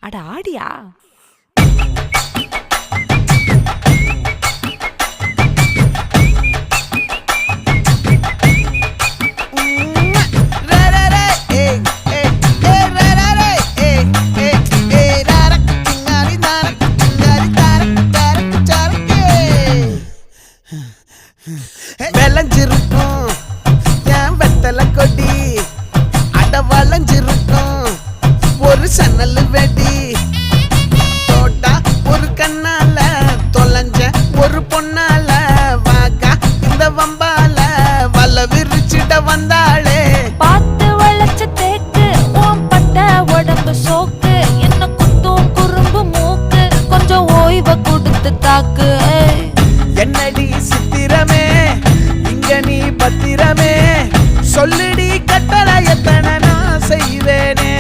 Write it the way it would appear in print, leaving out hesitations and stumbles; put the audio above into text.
அட ஆடியா? விளைஞ்சிருக்கும் என் வெத்தலை கொடி, அட வளைஞ்சிருக்கும் ஒரு சன்னல் வெடி, தோட்டா ஒரு கண்ணால தொலைஞ்ச ஒரு பொண்ணால வாக்கா இந்த வம்பால வல விரிச்சிட வந்தாளே. பார்த்து வளைச்ச தேக்கு ஓம் பட்ட உடம்பு சோக்கு, என்ன குத்தும் குறும்பு மூக்கு, கொஞ்சம் ஓய்வை கொடுத்து தாக்கு. என்னடி சித்திரமே இங்க நீ பத்திரமே, சொல்லுடி கட்டளை எத்தனை நான் செய்வேனே.